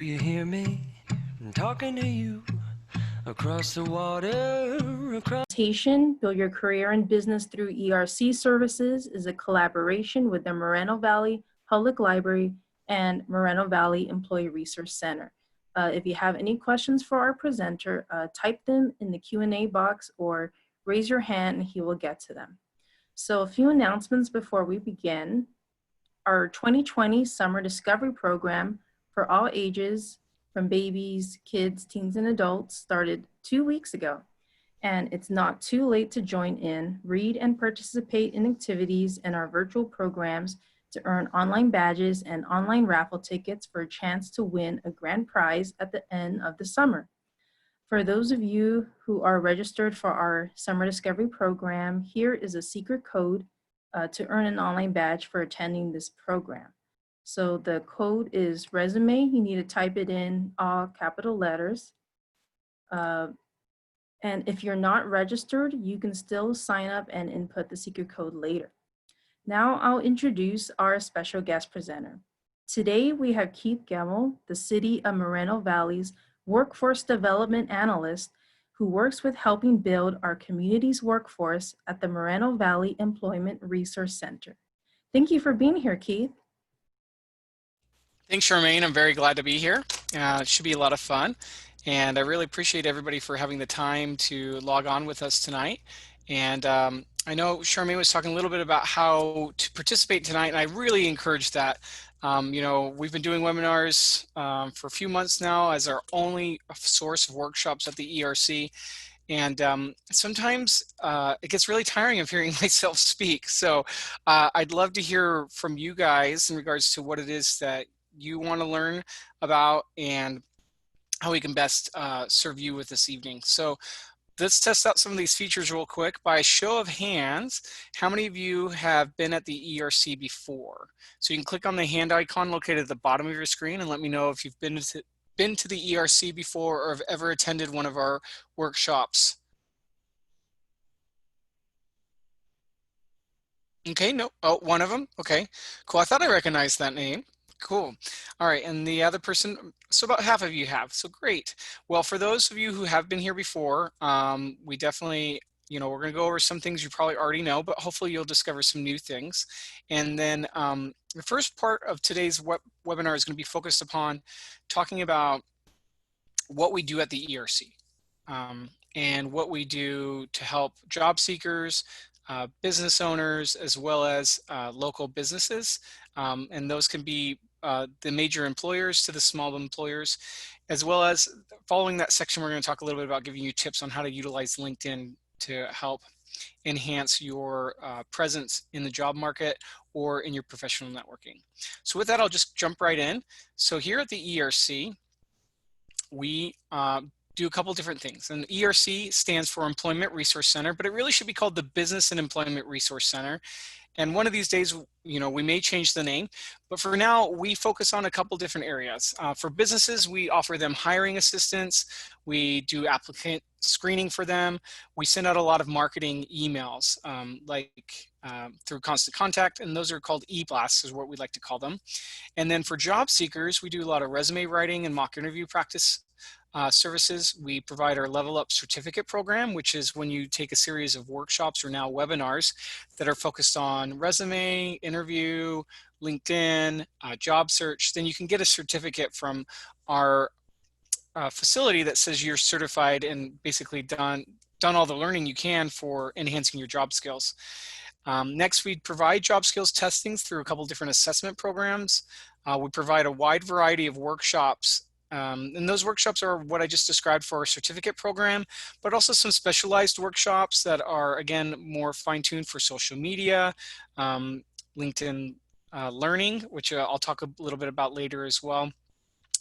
You hear me? I'm talking to you across the water, Build Your Career in Business through ERC Services is a collaboration with the Moreno Valley Public Library and Moreno Valley Employee Resource Center. If you have any questions for our presenter, type them in the Q&A box or raise your hand and he will get to them. So a few announcements before we begin. Our 2020 Summer Discovery Program for all ages, from babies, kids, teens, and adults, started 2 weeks ago. And it's not too late to join in, read and participate in activities in our virtual programs to earn online badges and online raffle tickets for a chance to win a grand prize at the end of the summer. For those of you who are registered for our Summer Discovery Program, here is a secret code to earn an online badge for attending this program. So the code is resume. You need to type it in all capital letters. And if you're not registered, you can still sign up and input the secret code later. Now I'll introduce our special guest presenter. Today we have Keith Gemmell, the City of Moreno Valley's Workforce Development Analyst, who works with helping build our community's workforce at the Moreno Valley Employment Resource Center. Thank you for being here, Keith. Thanks, Charmaine. I'm very glad to be here. It should be a lot of fun. And I really appreciate everybody for having the time to log on with us tonight. And I know Charmaine was talking a little bit about how to participate tonight, and I really encourage that. You know, we've been doing webinars for a few months now as our only source of workshops at the ERC. And sometimes it gets really tiring of hearing myself speak. So I'd love to hear from you guys in regards to what it is that you want to learn about and how we can best serve you with this evening. So let's test out some of these features real quick. By a show of hands, how many of you have been at the ERC before? So you can click on the hand icon located at the bottom of your screen and let me know if you've been to the ERC before or have ever attended one of our workshops. Okay, no, oh, one of them, okay, cool. I thought I recognized that name. Cool. All right, and the other person, so about half of you have, so great. Well, for those of you who have been here before, we definitely, you know, we're gonna go over some things you probably already know, but hopefully you'll discover some new things. And then the first part of today's webinar is gonna be focused upon talking about what we do at the ERC and what we do to help job seekers, business owners, as well as local businesses. And those can be the major employers to the small employers, as well as following that section, we're going to talk a little bit about giving you tips on how to utilize LinkedIn to help enhance your presence in the job market or in your professional networking. So with that, I'll just jump right in. So here at the ERC, we do a couple different things. And ERC stands for Employment Resource Center, but it really should be called the Business and Employment Resource Center. And one of these days, you know, we may change the name, but for now, we focus on a couple different areas. For businesses, we offer them hiring assistance. We do applicant screening for them. We send out a lot of marketing emails, through Constant Contact, and those are called e-blasts is what we like to call them. And then for job seekers, we do a lot of resume writing and mock interview practice services. We provide our Level Up certificate program, which is when you take a series of workshops or now webinars that are focused on resume, interview, LinkedIn, job search, then you can get a certificate from our facility that says you're certified and basically done all the learning you can for enhancing your job skills. Next, we provide job skills testings through a couple different assessment programs. We provide a wide variety of workshops. And those workshops are what I just described for our certificate program, but also some specialized workshops that are, again, more fine-tuned for social media, LinkedIn learning, which I'll talk a little bit about later as well.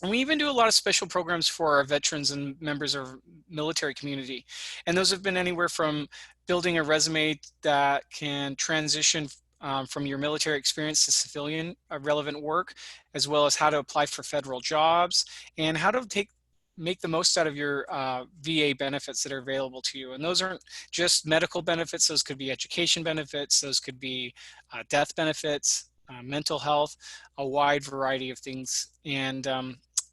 And we even do a lot of special programs for our veterans and members of military community. And those have been anywhere from building a resume that can transition from your military experience to civilian relevant work, as well as how to apply for federal jobs and how to make the most out of your VA benefits that are available to you. And those aren't just medical benefits, those could be education benefits, those could be death benefits, mental health, a wide variety of things. And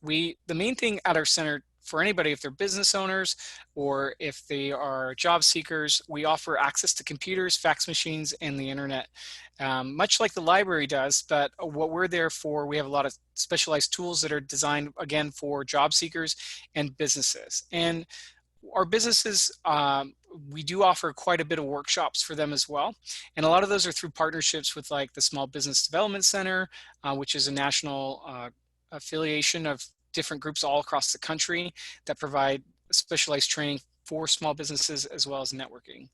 the main thing at our center for anybody, if they're business owners or if they are job seekers, we offer access to computers, fax machines, and the internet, much like the library does. But what we're there for, we have a lot of specialized tools that are designed, again, for job seekers and businesses. And our businesses, we do offer quite a bit of workshops for them as well. And a lot of those are through partnerships with like the Small Business Development Center, which is a national affiliation of different groups all across the country that provide specialized training for small businesses as well as networking.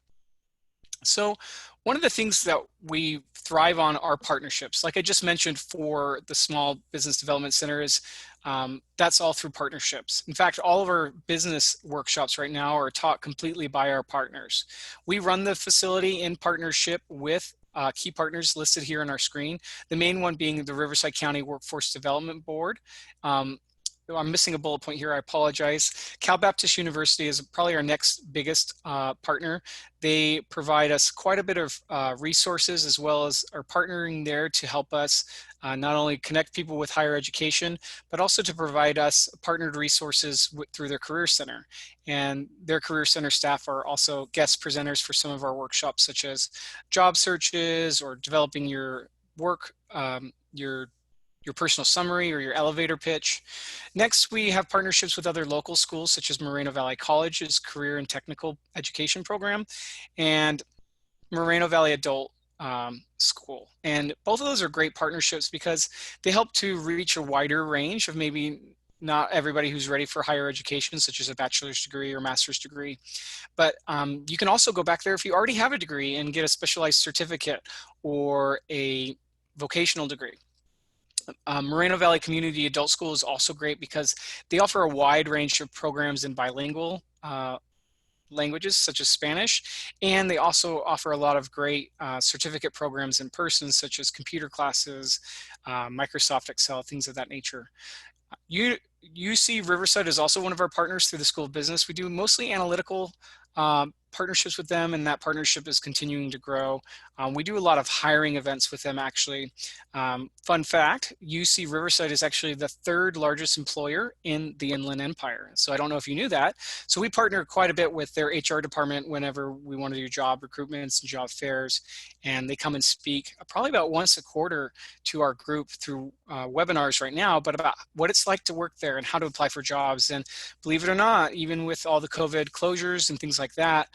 So one of the things that we thrive on are partnerships. Like I just mentioned for the Small Business Development Center is that's all through partnerships. In fact, all of our business workshops right now are taught completely by our partners. We run the facility in partnership with key partners listed here on our screen. The main one being the Riverside County Workforce Development Board. I'm missing a bullet point here, I apologize. Cal Baptist University is probably our next biggest partner. They provide us quite a bit of resources, as well as are partnering there to help us not only connect people with higher education, but also to provide us partnered resources through their Career Center. And their Career Center staff are also guest presenters for some of our workshops, such as job searches or developing your work, your personal summary or your elevator pitch. Next, we have partnerships with other local schools, such as Moreno Valley College's Career and Technical Education Program and Moreno Valley Adult School. And both of those are great partnerships because they help to reach a wider range of maybe not everybody who's ready for higher education, such as a bachelor's degree or master's degree. But you can also go back there if you already have a degree and get a specialized certificate or a vocational degree. Moreno Valley Community Adult School is also great because they offer a wide range of programs in bilingual languages such as Spanish, and they also offer a lot of great certificate programs in person, such as computer classes, Microsoft Excel, things of that nature. UC Riverside is also one of our partners through the School of Business. We do mostly analytical partnerships with them, and that partnership is continuing to grow. We do a lot of hiring events with them, actually. Fun fact, UC Riverside is actually the third largest employer in the Inland Empire. So I don't know if you knew that. So we partner quite a bit with their HR department whenever we want to do job recruitments and job fairs. And they come and speak probably about once a quarter to our group through webinars right now, but about what it's like to work there and how to apply for jobs. And believe it or not, even with all the COVID closures and things like that,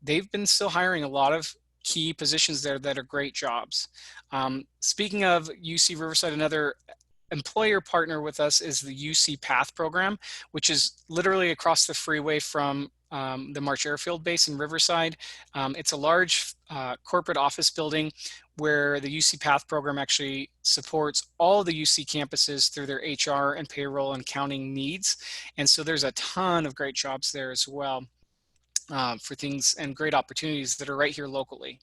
they've been still hiring a lot of key positions there that are great jobs. Speaking of UC Riverside, another employer partner with us is the UC Path program, which is literally across the freeway from the March Airfield Base in Riverside. It's a large corporate office building where the UC Path program actually supports all the UC campuses through their HR and payroll and accounting needs. And so there's a ton of great jobs there as well. For things and great opportunities that are right here locally.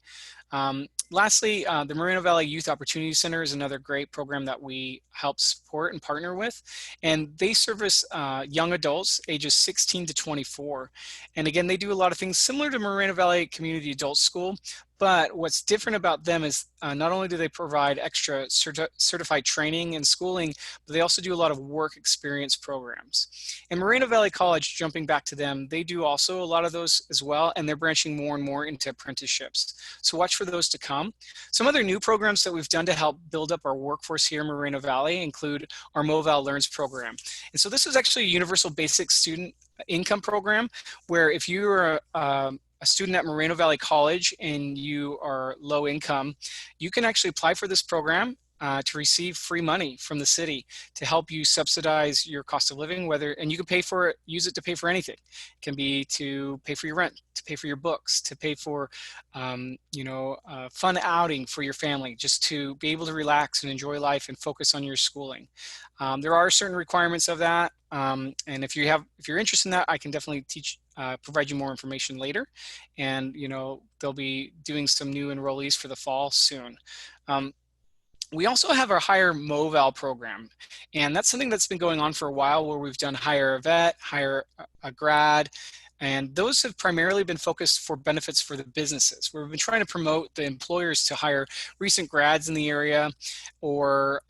Lastly, the Moreno Valley Youth Opportunity Center is another great program that we help support and partner with. And they service young adults ages 16 to 24. And again, they do a lot of things similar to Moreno Valley Community Adult School. But what's different about them is not only do they provide extra certified training and schooling, but they also do a lot of work experience programs. And Moreno Valley College, jumping back to them, they do also a lot of those as well, and they're branching more and more into apprenticeships. So watch for those to come. Some other new programs that we've done to help build up our workforce here in Moreno Valley include our MoVal Learns program. And so this is actually a universal basic student income program where if you are a student at Moreno Valley College and you are low income, you can actually apply for this program to receive free money from the city to help you subsidize your cost of living, and you can pay for it, use it to pay for anything. It can be to pay for your rent, to pay for your books, to pay for, fun outing for your family, just to be able to relax and enjoy life and focus on your schooling. There are certain requirements of that. And if you're interested in that, I can definitely provide you more information later. And, they'll be doing some new enrollees for the fall soon. We also have our Hire MoVal program, and that's something that's been going on for a while where we've done Hire a Vet, Hire a Grad, and those have primarily been focused for benefits for the businesses. We've been trying to promote the employers to hire recent grads in the area or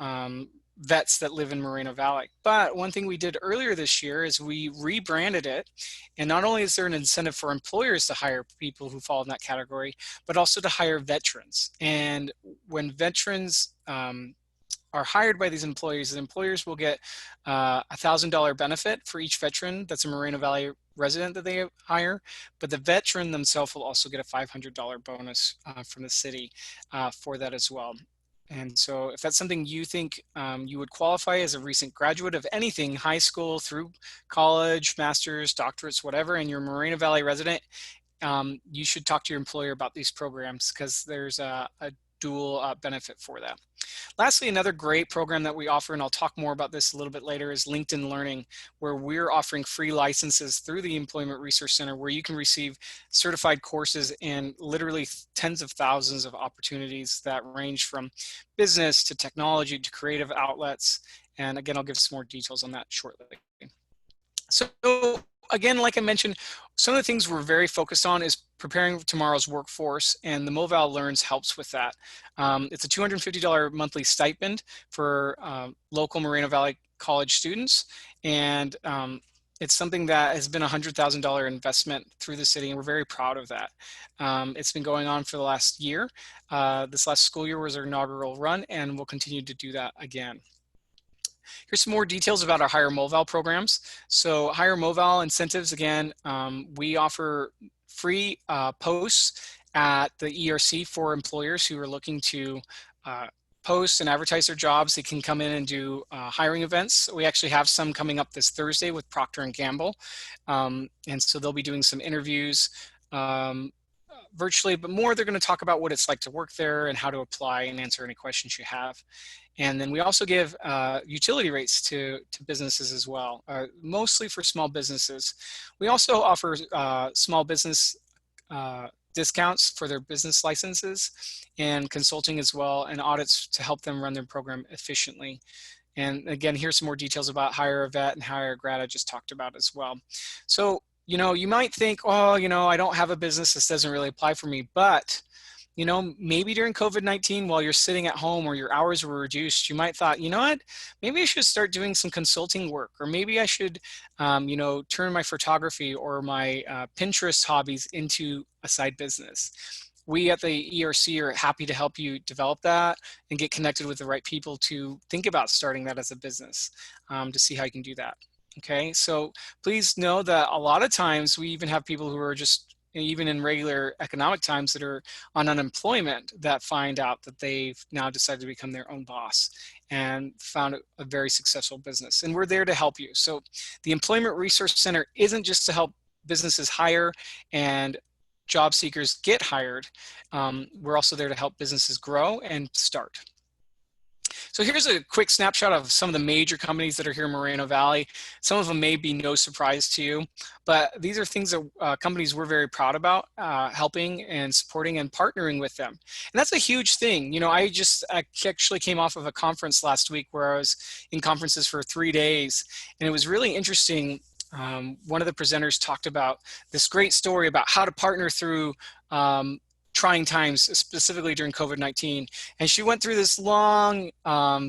vets that live in Moreno Valley. But one thing we did earlier this year is we rebranded it. And not only is there an incentive for employers to hire people who fall in that category, but also to hire veterans. And when veterans are hired by these employees, the employers will get a $1,000 benefit for each veteran that's a Moreno Valley resident that they hire, but the veteran themselves will also get a $500 bonus from the city for that as well. And so if that's something you think you would qualify as a recent graduate of anything, high school through college, master's, doctorates, whatever, and you're a Moreno Valley resident, you should talk to your employer about these programs because there's a dual benefit for that. Lastly, another great program that we offer, and I'll talk more about this a little bit later, is LinkedIn Learning, where we're offering free licenses through the Employment Resource Center where you can receive certified courses in literally tens of thousands of opportunities that range from business to technology to creative outlets. And again, I'll give some more details on that shortly. So again, like I mentioned, some of the things we're very focused on is preparing for tomorrow's workforce, and the MoVal Learns helps with that. It's a $250 monthly stipend for local Moreno Valley College students, and it's something that has been a $100,000 investment through the city, and we're very proud of that. It's been going on for the last year. This last school year was our inaugural run, and we'll continue to do that again. Here's some more details about our Hire MoVal programs. So Hire MoVal incentives, again, we offer free posts at the ERC for employers who are looking to post and advertise their jobs. They can come in and do hiring events. We actually have some coming up this Thursday with Procter & Gamble. And so they'll be doing some interviews virtually, but more they're going to talk about what it's like to work there and how to apply and answer any questions you have. And then we also give utility rates to businesses as well, mostly for small businesses. We also offer small business discounts for their business licenses and consulting as well, and audits to help them run their program efficiently. And again, here's some more details about Hire a Vet and Hire a Grad I just talked about as well. So, you know, you might think, oh, you know, I don't have a business, this doesn't really apply for me, but you know, maybe during COVID-19, while you're sitting at home or your hours were reduced, you might thought, you know what, maybe I should start doing some consulting work, or maybe I should, you know, turn my photography or my Pinterest hobbies into a side business. We at the ERC are happy to help you develop that and get connected with the right people to think about starting that as a business to see how you can do that. Okay, so please know that a lot of times we even have people who are just, even in regular economic times, that are on unemployment that find out that they've now decided to become their own boss and found a very successful business. And we're there to help you. So the Employment Resource Center isn't just to help businesses hire and job seekers get hired. We're also there to help businesses grow and start. So here's a quick snapshot of some of the major companies that are here in Moreno Valley. Some of them may be no surprise to you, but these are things that companies we're very proud about, helping and supporting and partnering with them. And that's a huge thing. You know, I actually came off of a conference last week where I was in conferences for 3 days, and it was really interesting. One of the presenters talked about this great story about how to partner through trying times, specifically during COVID-19. And she went through this long,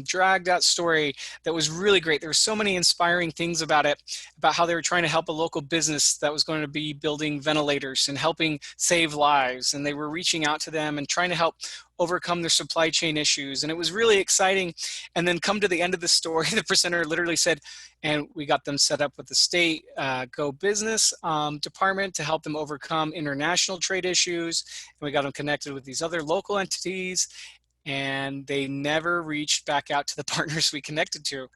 dragged out story that was really great. There were so many inspiring things about it, about how they were trying to help a local business that was going to be building ventilators and helping save lives. And they were reaching out to them and trying to help overcome their supply chain issues. And it was really exciting. And then come to the end of the story, the presenter literally said, and we got them set up with the state Go Business department to help them overcome international trade issues. And we got them connected with these other local entities. And they never reached back out to the partners we connected to.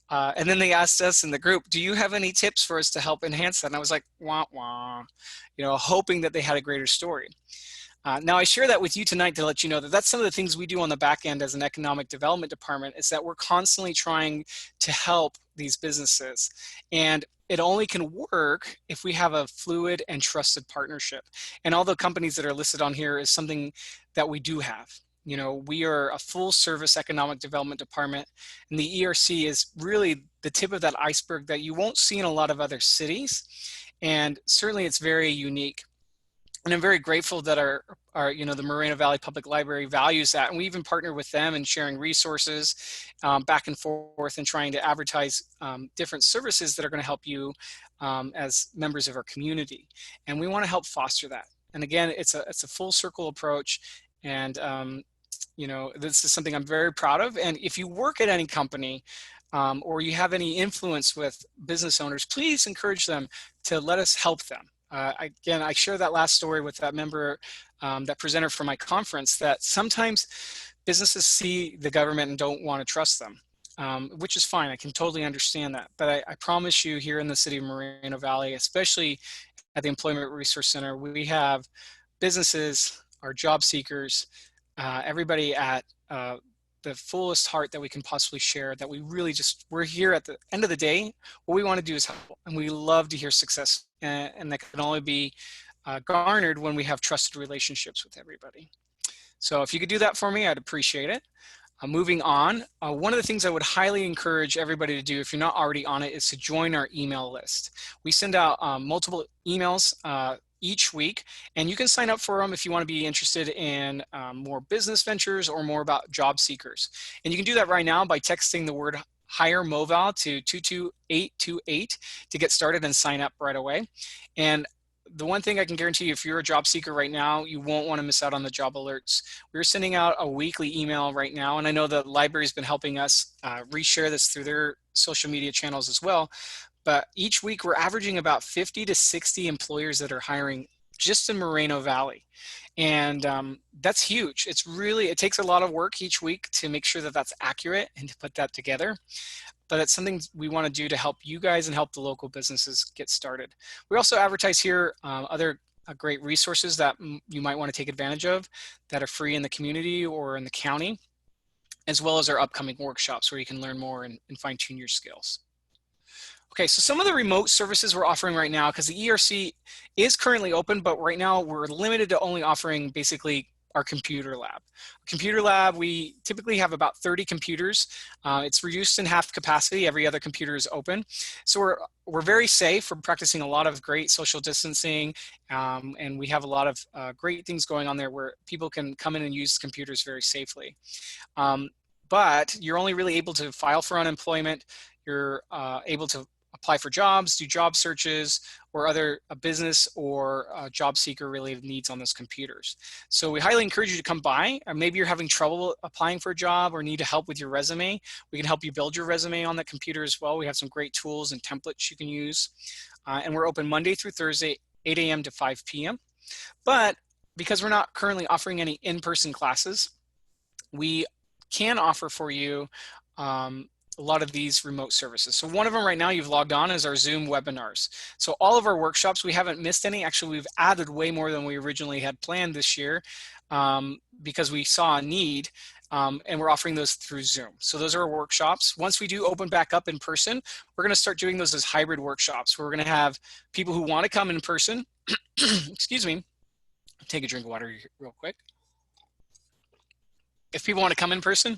And then they asked us in the group, do you have any tips for us to help enhance that? And I was like, wah, wah, you know, hoping that they had a greater story. Now I share that with you tonight to let you know that that's some of the things we do on the back end as an economic development department, is that we're constantly trying to help these businesses. And it only can work if we have a fluid and trusted partnership. And all the companies that are listed on here is something that we do have. You know, we are a full service economic development department, and the ERC is really the tip of that iceberg that you won't see in a lot of other cities. And certainly it's very unique. And I'm very grateful that the Moreno Valley Public Library values that. And we even partner with them in sharing resources back and forth and trying to advertise different services that are going to help you as members of our community. And we want to help foster that. And again, it's a full circle approach. And, this is something I'm very proud of. And if you work at any company, or you have any influence with business owners, please encourage them to let us help them. Again, I shared that last story with that member, that presenter from my conference, that sometimes businesses see the government and don't want to trust them, which is fine. I can totally understand that. But I promise you, here in the city of Moreno Valley, especially at the Employment Resource Center, we have businesses, our job seekers, everybody at the fullest heart that we can possibly share, that we really we're here at the end of the day. What we want to do is help, and we love to hear success, and that can only be garnered when we have trusted relationships with everybody. So if you could do that for me, I'd appreciate it. Moving on, one of the things I would highly encourage everybody to do, if you're not already on it, is to join our email list. We send out multiple emails each week, and you can sign up for them if you want to be interested in more business ventures or more about job seekers. And you can do that right now by texting the word hire MoVal to 22828 to get started and sign up right away. And the one thing I can guarantee you, if you're a job seeker right now, you won't want to miss out on the job alerts. We're sending out a weekly email right now, and I know the library's been helping us reshare this through their social media channels as well. But each week we're averaging about 50 to 60 employers that are hiring just in Moreno Valley. And that's huge. It takes a lot of work each week to make sure that that's accurate and to put that together. But it's something we want to do to help you guys and help the local businesses get started. We also advertise here other great resources that you might want to take advantage of that are free in the community or in the county, as well as our upcoming workshops where you can learn more and fine-tune your skills. Okay, so some of the remote services we're offering right now, because the ERC is currently open, but right now we're limited to only offering basically our computer lab. Computer lab, we typically have about 30 computers. It's reduced in half capacity. Every other computer is open. So we're very safe. We're practicing a lot of great social distancing, and we have a lot of great things going on there where people can come in and use computers very safely. But you're only really able to file for unemployment. You're able to apply for jobs, do job searches, or other business or job seeker related needs on those computers. So we highly encourage you to come by. Or maybe you're having trouble applying for a job or need help with your resume. We can help you build your resume on that computer as well. We have some great tools and templates you can use. And we're open Monday through Thursday, 8 a.m. to 5 p.m. But because we're not currently offering any in-person classes, we can offer for you a lot of these remote services. So one of them right now you've logged on is our Zoom webinars. So all of our workshops, we haven't missed any. Actually, we've added way more than we originally had planned this year because we saw a need, and we're offering those through Zoom. So those are our workshops. Once we do open back up in person, we're going to start doing those as hybrid workshops where we're going to have people who want to come in person. Excuse me. Take a drink of water real quick. If people want to come in person,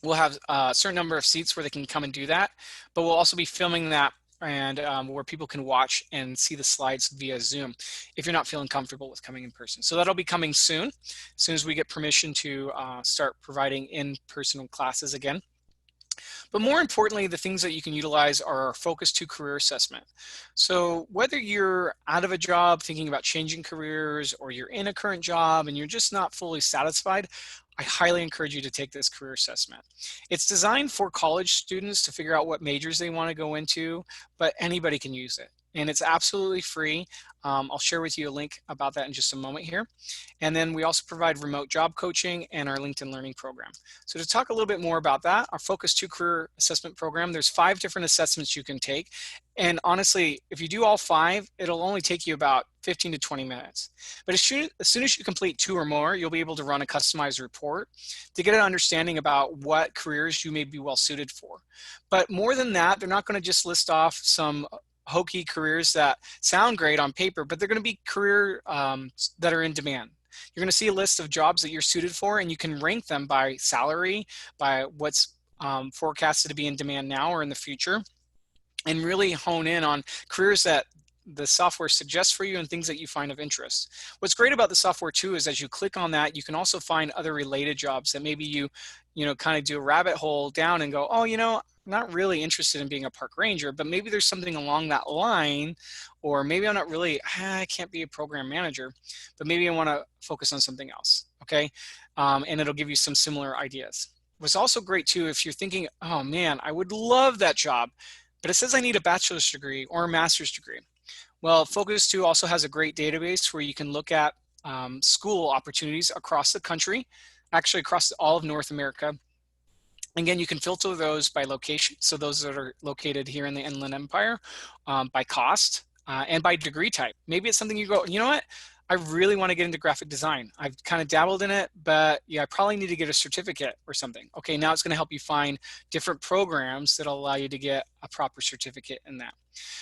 we'll have a certain number of seats where they can come and do that, but we'll also be filming that and where people can watch and see the slides via Zoom if you're not feeling comfortable with coming in person. So that'll be coming soon, as soon as we get permission to start providing in-person classes again. But more importantly, the things that you can utilize are our Focus 2 career assessment. So whether you're out of a job thinking about changing careers, or you're in a current job and you're just not fully satisfied, I highly encourage you to take this career assessment. It's designed for college students to figure out what majors they want to go into, but anybody can use it. And it's absolutely free. I'll share with you a link about that in just a moment here. And then we also provide remote job coaching and our LinkedIn Learning program. So to talk a little bit more about that, our Focus 2 career assessment program, there's 5 different assessments you can take. And honestly, if you do all 5, it'll only take you about 15 to 20 minutes. But as soon as you complete 2 or more, you'll be able to run a customized report to get an understanding about what careers you may be well suited for. But more than that, they're not going to just list off some hokey careers that sound great on paper, but they're going to be career that are in demand. You're going to see a list of jobs that you're suited for, and you can rank them by salary, by what's forecasted to be in demand now or in the future, and really hone in on careers that the software suggests for you and things that you find of interest. What's great about the software too is as you click on that, you can also find other related jobs that maybe you kind of do a rabbit hole down and go, oh, I'm not really interested in being a park ranger, but maybe there's something along that line, or maybe I'm not really, I can't be a program manager, but maybe I want to focus on something else, okay? And it'll give you some similar ideas. What's also great too, if you're thinking, oh man, I would love that job, but it says I need a bachelor's degree or a master's degree. Well, Focus 2 also has a great database where you can look at school opportunities across the country, actually across all of North America. Again, you can filter those by location. So those that are located here in the Inland Empire, by cost, and by degree type. Maybe it's something you go, you know what? I really want to get into graphic design. I've kind of dabbled in it, but yeah, I probably need to get a certificate or something. Okay, now it's going to help you find different programs that'll allow you to get a proper certificate in that.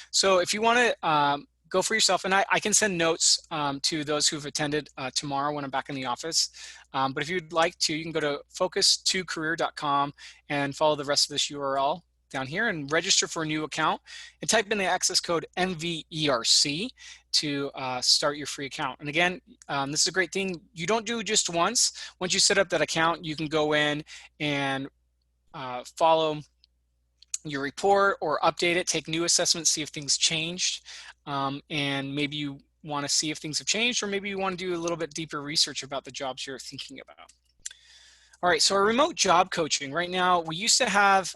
So if you want to go for yourself, and I can send notes to those who've attended tomorrow when I'm back in the office. But if you'd like to, you can go to focus2career.com and follow the rest of this URL down here and register for a new account and type in the access code MVERC to start your free account. And again, this is a great thing. You don't do just once. Once you set up that account, you can go in and follow your report or update it, take new assessments, see if things changed. And maybe you want to see if things have changed, or maybe you want to do a little bit deeper research about the jobs you're thinking about. All right, so our remote job coaching. Right now, we used to have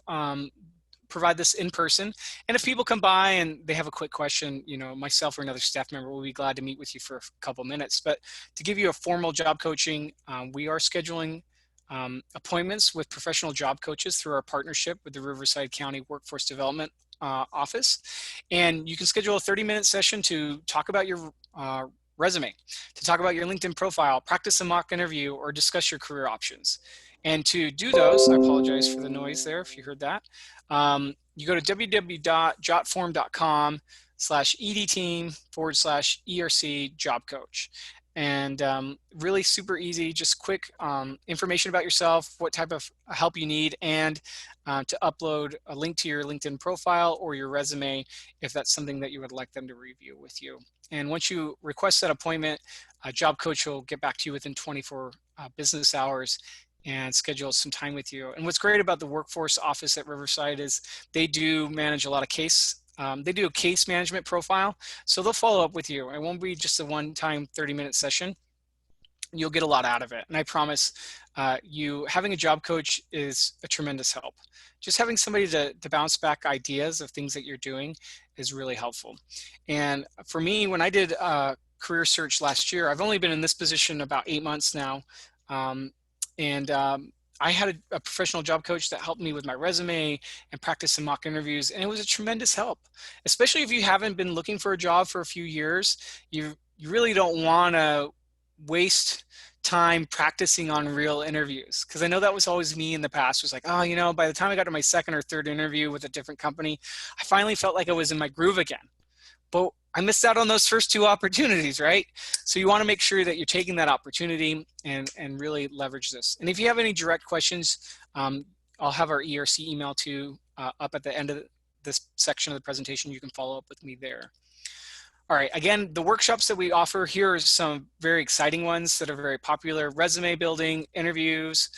provide this in person. And if people come by and they have a quick question, myself or another staff member will be glad to meet with you for a couple minutes. But to give you a formal job coaching, we are scheduling appointments with professional job coaches through our partnership with the Riverside County Workforce Development Office. And you can schedule a 30-minute session to talk about your resume, to talk about your LinkedIn profile, practice a mock interview, or discuss your career options. And to do those, I apologize for the noise there if you heard that. You go to www.jotform.com/edteam/ERC job coach. And really super easy, just quick information about yourself, what type of help you need, and to upload a link to your LinkedIn profile or your resume if that's something that you would like them to review with you. And once you request that appointment, a job coach will get back to you within 24 business hours and schedule some time with you. And what's great about the workforce office at Riverside is they do manage a lot of they do a case management profile. So they'll follow up with you. It won't be just a one-time 30-minute session. You'll get a lot out of it. And I promise you, having a job coach is a tremendous help. Just having somebody to bounce back ideas of things that you're doing is really helpful. And for me, when I did a career search last year, I've only been in this position about 8 months now. I had a professional job coach that helped me with my resume and practice some mock interviews, and it was a tremendous help, especially if you haven't been looking for a job for a few years. You really don't want to waste time practicing on real interviews, because I know that was always me in the past. Was like, oh, by the time I got to my second or third interview with a different company, I finally felt like I was in my groove again. But I missed out on those first two opportunities, right? So you want to make sure that you're taking that opportunity and really leverage this. And if you have any direct questions, I'll have our ERC email too up at the end of this section of the presentation. You can follow up with me there. All right, again, the workshops that we offer here are some very exciting ones that are very popular: resume building, interviews,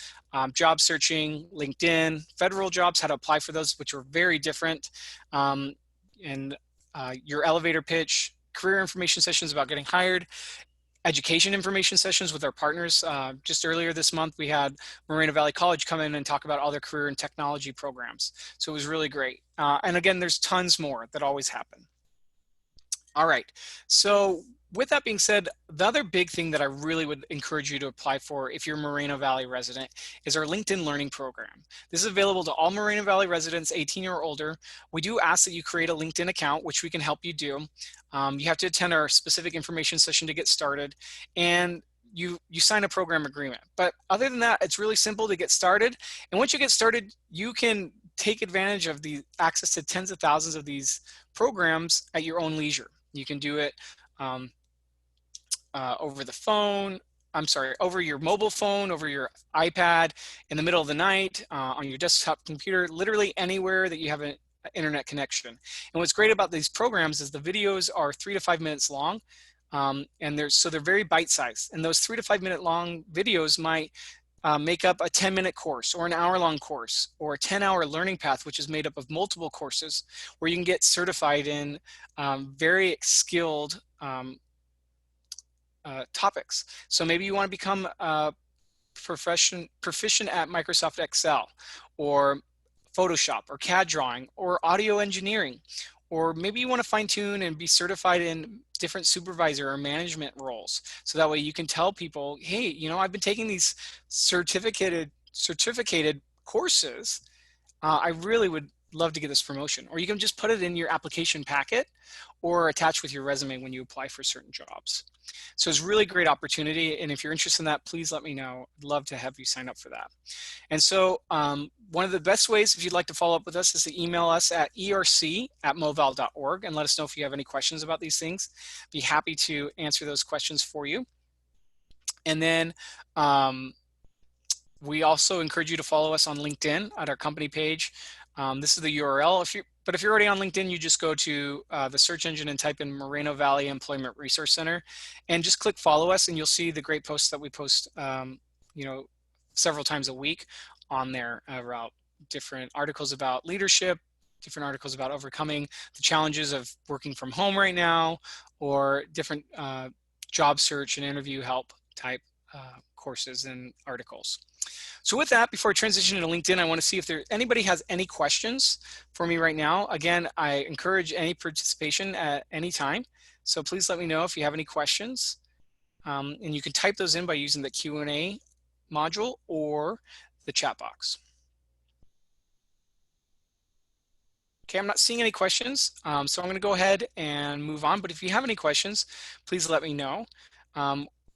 job searching, LinkedIn, federal jobs, how to apply for those, which are very different, your elevator pitch, career information sessions about getting hired, education information sessions with our partners. Just earlier this month, we had Moreno Valley College come in and talk about all their career and technology programs. So it was really great. And again, there's tons more that always happen. All right, so with that being said, the other big thing that I really would encourage you to apply for if you're a Moreno Valley resident is our LinkedIn Learning Program. This is available to all Moreno Valley residents 18 or older. We do ask that you create a LinkedIn account, which we can help you do. You have to attend our specific information session to get started, and you sign a program agreement. But other than that, it's really simple to get started. And once you get started, you can take advantage of the access to tens of thousands of these programs at your own leisure. You can do it over the phone, over your mobile phone, over your iPad, in the middle of the night, on your desktop computer, literally anywhere that you have internet connection. And what's great about these programs is the videos are 3 to 5 minutes long. And they're very bite-sized. And those 3 to 5 minute long videos might make up a 10-minute course or an hour-long course or a 10-hour learning path, which is made up of multiple courses where you can get certified in very skilled topics. So maybe you want to become proficient at Microsoft Excel or Photoshop or CAD drawing or audio engineering, or maybe you want to fine tune and be certified in different supervisor or management roles. So that way you can tell people, hey, you know, I've been taking these certificated courses. I really would love to get this promotion. Or you can just put it in your application packet or attach with your resume when you apply for certain jobs. So it's a really great opportunity. And if you're interested in that, please let me know. I'd love to have you sign up for that. And so one of the best ways, if you'd like to follow up with us, is to email us at erc@moval.org and let us know if you have any questions about these things. Be happy to answer those questions for you. And then we also encourage you to follow us on LinkedIn at our company page. This is the URL. But if you're already on LinkedIn, you just go to the search engine and type in Moreno Valley Employment Resource Center and just click follow us, and you'll see the great posts that we post, you know, several times a week on there about different articles about leadership, different articles about overcoming the challenges of working from home right now, or different job search and interview help type courses and articles. So with that, before I transition to LinkedIn, I want to see if anybody has any questions for me right now. Again, I encourage any participation at any time. So please let me know if you have any questions. And you can type those in by using the Q&A module or the chat box. Okay, I'm not seeing any questions, so I'm going to go ahead and move on. But if you have any questions, please let me know.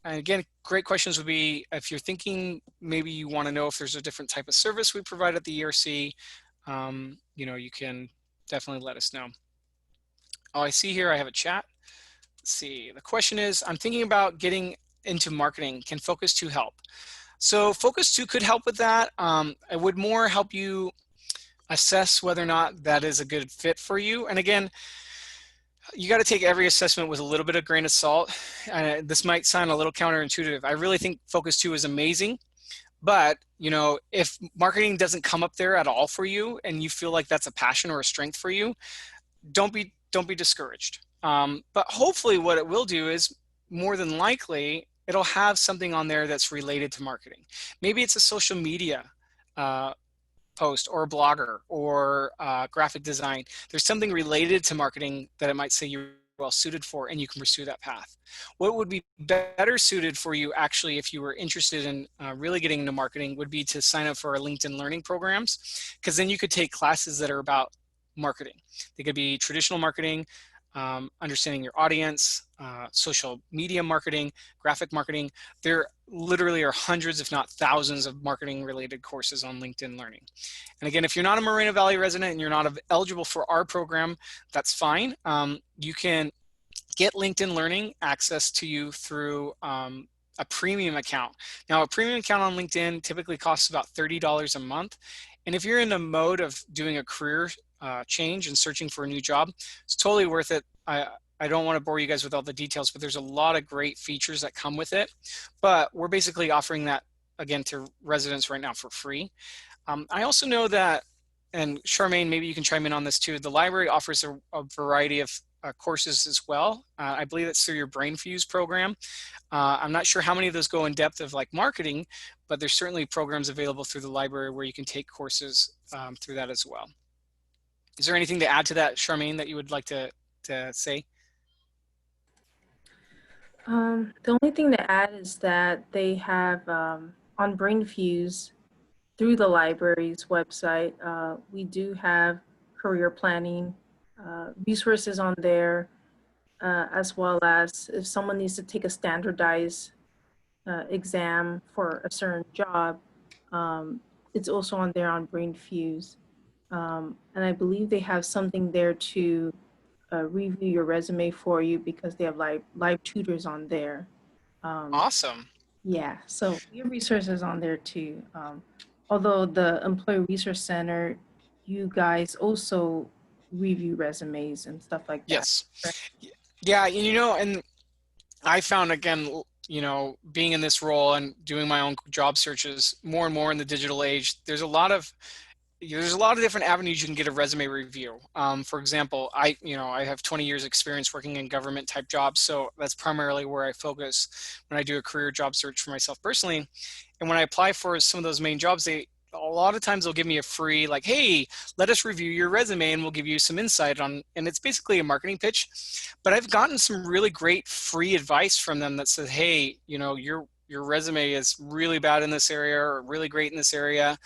And again, great questions would be if you're thinking maybe you want to know if there's a different type of service we provide at the ERC, you know, you can definitely let us know. Oh, I see here I have a chat. Let's see. The question is, I'm thinking about getting into marketing. Can Focus 2 help? So Focus 2 could help with that. It would more help you assess whether or not that is a good fit for you. And again, you got to take every assessment with a little bit of grain of salt. This might sound a little counterintuitive. I really think Focus 2 is amazing, but you know, if marketing doesn't come up there at all for you and you feel like that's a passion or a strength for you, don't be discouraged. But hopefully what it will do is, more than likely, it'll have something on there that's related to marketing. Maybe it's a social media post or a blogger or graphic design. There's something related to marketing that it might say you're well suited for, and you can pursue that path. What would be better suited for you, actually, if you were interested in really getting into marketing, would be to sign up for our LinkedIn learning programs, because then you could take classes that are about marketing. They could be traditional marketing, understanding your audience, social media marketing, graphic marketing. There literally are hundreds, if not thousands, of marketing related courses on LinkedIn Learning. And again, if you're not a Moreno Valley resident and you're not eligible for our program, that's fine. You can get LinkedIn Learning access to you through a premium account. Now, a premium account on LinkedIn typically costs about $30 a month. And if you're in the mode of doing a career change and searching for a new job, it's totally worth it. I don't want to bore you guys with all the details, but there's a lot of great features that come with it. But we're basically offering that, again, to residents right now for free. I also know that, and Charmaine, maybe you can chime in on this too, the library offers a variety of courses as well. I believe it's through your Brain Fuse program. I'm not sure how many of those go in depth of like marketing, but there's certainly programs available through the library where you can take courses through that as well. Is there anything to add to that, Charmaine, that you would like to say? The only thing to add is that they have on Brain Fuse, through the library's website, we do have career planning resources on there, as well as if someone needs to take a standardized exam for a certain job, it's also on there on Brain Fuse. And I believe they have something there to review your resume for you, because they have live tutors on there. Awesome. Yeah, so we have resources on there too. Although the Employee Resource Center, you guys also review resumes and stuff like that. Yes. Right. Yeah, you know, and I found, again, you know, being in this role and doing my own job searches more and more in the digital age, there's a lot of different avenues you can get a resume review. For example, I have 20 years experience working in government type jobs, so that's primarily where I focus when I do a career job search for myself personally. And when I apply for some of those main jobs, a lot of times they'll give me a free, like, hey, let us review your resume and we'll give you some insight on, and it's basically a marketing pitch. But I've gotten some really great free advice from them that says, hey, you know, your resume is really bad in this area or really great in this area.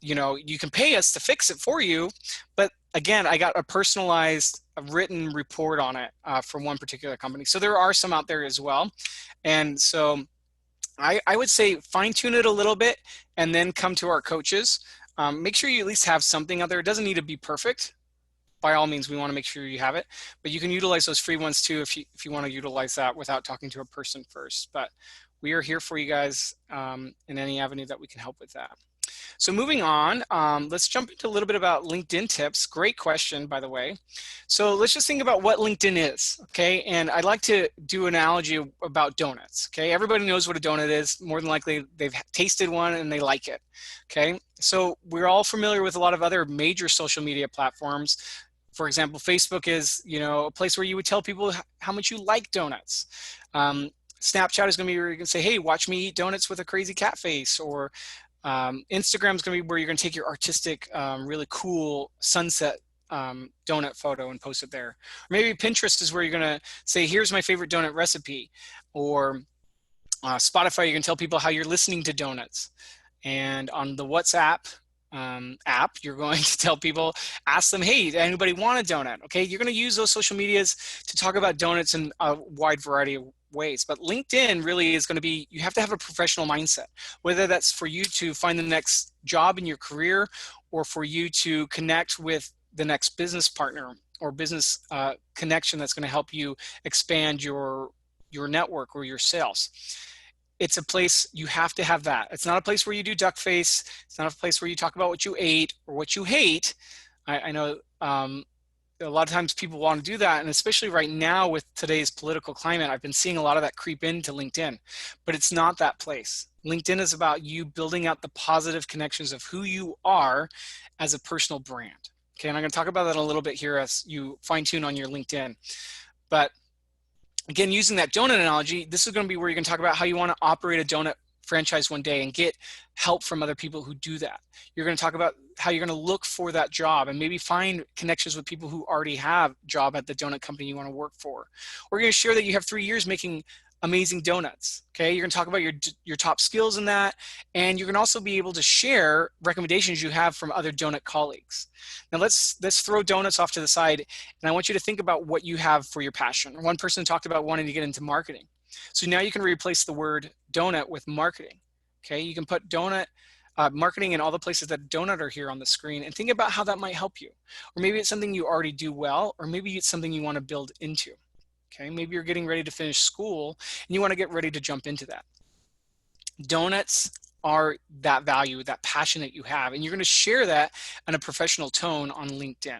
You know, you can pay us to fix it for you. But again, I got a personalized written report on it from one particular company. So there are some out there as well. And so I would say fine tune it a little bit and then come to our coaches. Make sure you at least have something out there. It doesn't need to be perfect. By all means, we want to make sure you have it, but you can utilize those free ones too if you want to utilize that without talking to a person first. But we are here for you guys in any avenue that we can help with that. So moving on, let's jump into a little bit about LinkedIn tips. Great question, by the way. So let's just think about what LinkedIn is, okay? And I'd like to do an analogy about donuts, okay? Everybody knows what a donut is. More than likely, they've tasted one and they like it, okay? So we're all familiar with a lot of other major social media platforms. For example, Facebook is, you know, a place where you would tell people how much you like donuts. Snapchat is going to be where you can say, hey, watch me eat donuts with a crazy cat face, or Instagram is going to be where you're going to take your artistic, really cool sunset donut photo and post it there. Or maybe Pinterest is where you're going to say, here's my favorite donut recipe. Or Spotify, you can tell people how you're listening to donuts. And on the WhatsApp app, you're going to tell people, ask them, hey, does anybody want a donut? Okay, you're going to use those social medias to talk about donuts in a wide variety of ways. But LinkedIn really is going to be, you have to have a professional mindset, whether that's for you to find the next job in your career or for you to connect with the next business partner or business connection that's going to help you expand your network or your sales. It's a place you have to have that. It's not a place where you do duck face. It's not a place where you talk about what you ate or what you hate. I know a lot of times people want to do that. And especially right now with today's political climate, I've been seeing a lot of that creep into LinkedIn, but it's not that place. LinkedIn is about you building out the positive connections of who you are as a personal brand. Okay, and I'm going to talk about that a little bit here as you fine tune on your LinkedIn. But again, using that donut analogy, this is going to be where you're going to talk about how you want to operate a donut franchise one day and get help from other people who do that. You're going to talk about how you're going to look for that job and maybe find connections with people who already have a job at the donut company you want to work for. We're going to share that you have 3 years making amazing donuts. Okay, you're going to talk about your top skills in that, and you're going to also be able to share recommendations you have from other donut colleagues. Now let's throw donuts off to the side, and I want you to think about what you have for your passion. One person talked about wanting to get into marketing. So now you can replace the word donut with marketing. Okay, you can put donut marketing in all the places that donut are here on the screen, and think about how that might help you. Or maybe it's something you already do well, or maybe it's something you want to build into. Okay, maybe you're getting ready to finish school and you want to get ready to jump into that. Donuts are that value, that passion that you have, and you're going to share that in a professional tone on LinkedIn.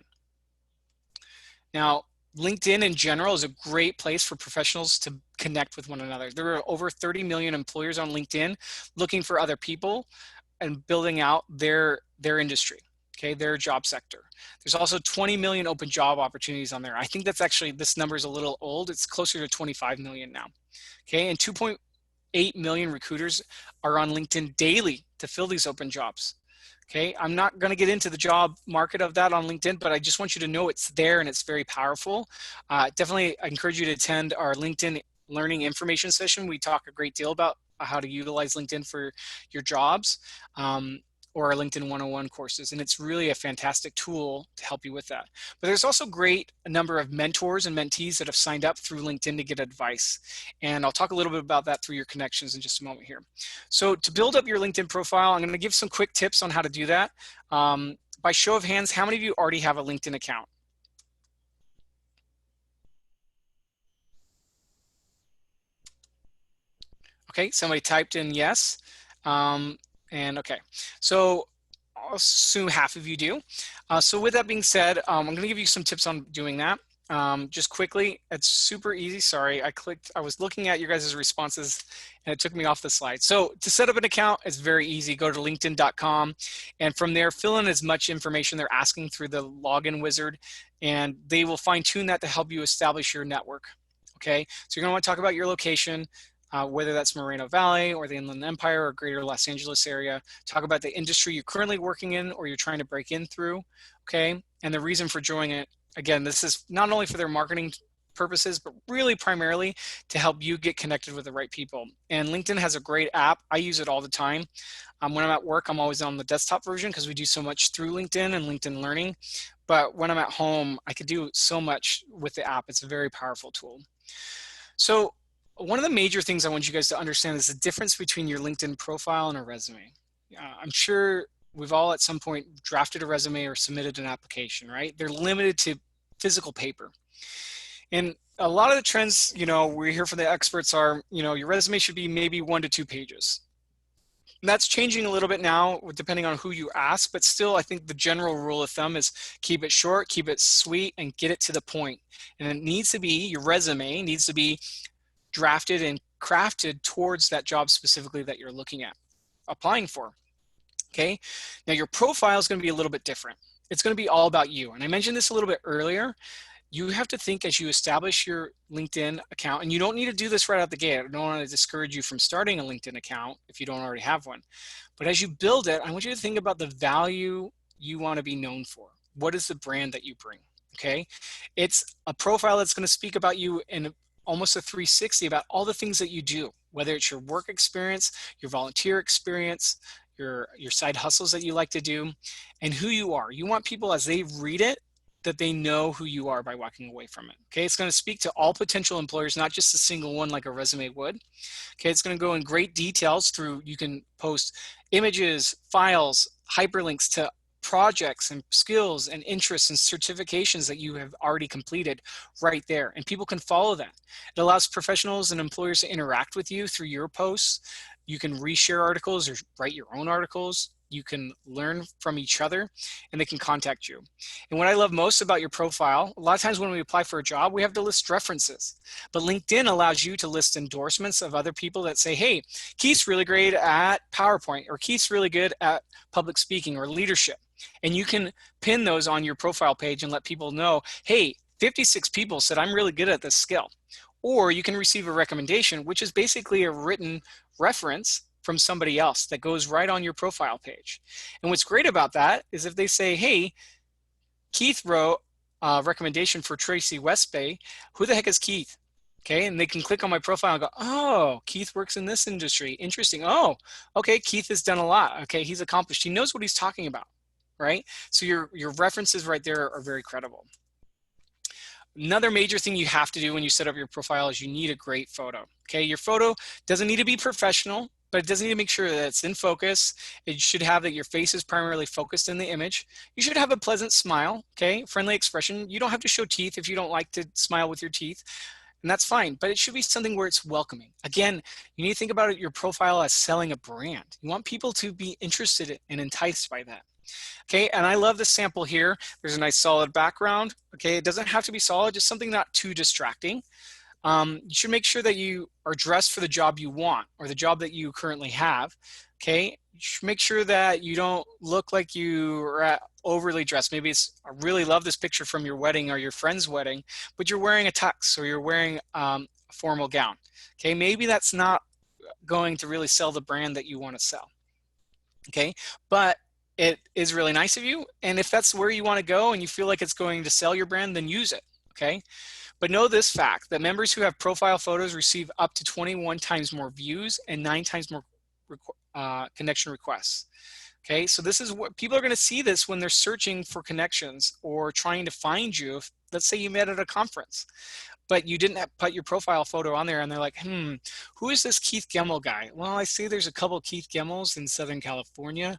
Now, LinkedIn in general is a great place for professionals to connect with one another. There are over 30 million employers on LinkedIn looking for other people and building out their industry. Okay, their job sector. There's also 20 million open job opportunities on there. I think that's actually, this number is a little old. It's closer to 25 million now. Okay, and 2.8 million recruiters are on LinkedIn daily to fill these open jobs. Okay, I'm not going to get into the job market of that on LinkedIn, but I just want you to know it's there and it's very powerful. Definitely, I encourage you to attend our LinkedIn learning information session. We talk a great deal about how to utilize LinkedIn for your jobs. Or our LinkedIn 101 courses. And it's really a fantastic tool to help you with that. But there's also a number of mentors and mentees that have signed up through LinkedIn to get advice. And I'll talk a little bit about that through your connections in just a moment here. So to build up your LinkedIn profile, I'm going to give some quick tips on how to do that. By show of hands, how many of you already have a LinkedIn account? Okay, somebody typed in yes. And okay, so I'll assume half of you do. So with that being said, I'm going to give you some tips on doing that. Just quickly, it's super easy. Sorry, I was looking at your guys' responses and it took me off the slide. So to set up an account, it's very easy. Go to linkedin.com and from there, fill in as much information they're asking through the login wizard, and they will fine tune that to help you establish your network. Okay, so you're going to want to talk about your location, whether that's Moreno Valley or the Inland Empire or greater Los Angeles area. Talk about the industry you're currently working in or you're trying to break in through, okay? And the reason for joining it. Again, this is not only for their marketing purposes, but really primarily to help you get connected with the right people. And LinkedIn has a great app. I use it all the time. When I'm at work, I'm always on the desktop version because we do so much through LinkedIn and LinkedIn Learning. But when I'm at home, I could do so much with the app. It's a very powerful tool. So one of the major things I want you guys to understand is the difference between your LinkedIn profile and a resume. I'm sure we've all at some point drafted a resume or submitted an application, right? They're limited to physical paper. And a lot of the trends, we hear from the experts are, your resume should be maybe 1 to 2 pages. And that's changing a little bit now, depending on who you ask, but still, I think the general rule of thumb is keep it short, keep it sweet, and get it to the point. And it needs to be, your resume needs to be drafted and crafted towards that job specifically that you're looking at, applying for. Okay, now your profile is going to be a little bit different. It's going to be all about you. And I mentioned this a little bit earlier. You have to think as you establish your LinkedIn account, and you don't need to do this right out the gate. I don't want to discourage you from starting a LinkedIn account if you don't already have one. But as you build it, I want you to think about the value you want to be known for. What is the brand that you bring? Okay, it's a profile that's going to speak about you in almost a 360 about all the things that you do, whether it's your work experience, your volunteer experience, your side hustles that you like to do, and who you are. You want people, as they read it, that they know who you are by walking away from it. Okay, it's going to speak to all potential employers, not just a single one like a resume would. Okay, it's going to go in great details through, you can post images, files, hyperlinks to projects and skills and interests and certifications that you have already completed right there. And people can follow that. It allows professionals and employers to interact with you through your posts. You can reshare articles or write your own articles. You can learn from each other and they can contact you. And what I love most about your profile, a lot of times when we apply for a job, we have to list references, but LinkedIn allows you to list endorsements of other people that say, hey, Keith's really great at PowerPoint, or Keith's really good at public speaking or leadership. And you can pin those on your profile page and let people know, hey, 56 people said I'm really good at this skill. Or you can receive a recommendation, which is basically a written reference from somebody else that goes right on your profile page. And what's great about that is if they say, hey, Keith wrote a recommendation for Tracy Westbay, who the heck is Keith? Okay, and they can click on my profile and go, oh, Keith works in this industry. Interesting. Oh, okay, Keith has done a lot. Okay, he's accomplished. He knows what he's talking about, right? So your references right there are very credible. Another major thing you have to do when you set up your profile is you need a great photo. Okay, your photo doesn't need to be professional, but it does need to make sure that it's in focus. It should have that your face is primarily focused in the image. You should have a pleasant smile, okay, friendly expression. You don't have to show teeth if you don't like to smile with your teeth, and that's fine, but it should be something where it's welcoming. Again, you need to think about your profile as selling a brand. You want people to be interested and enticed by that. Okay, and I love the sample here. There's a nice solid background. Okay, it doesn't have to be solid, just something not too distracting. You should make sure that you are dressed for the job you want or the job that you currently have. Okay, you should make sure that you don't look like you are overly dressed. Maybe it's, I really love this picture from your wedding or your friend's wedding, but you're wearing a tux or you're wearing a formal gown. Okay, maybe that's not going to really sell the brand that you want to sell. Okay, but it is really nice of you. And if that's where you want to go and you feel like it's going to sell your brand, then use it. Okay. But know this fact, that members who have profile photos receive up to 21 times more views and 9 times more connection requests. Okay, so this is what people are going to see this when they're searching for connections or trying to find you. If, let's say you met at a conference, but you didn't put your profile photo on there and they're like, who is this Keith Gemmel guy? Well, I see there's a couple Keith Gemmels in Southern California.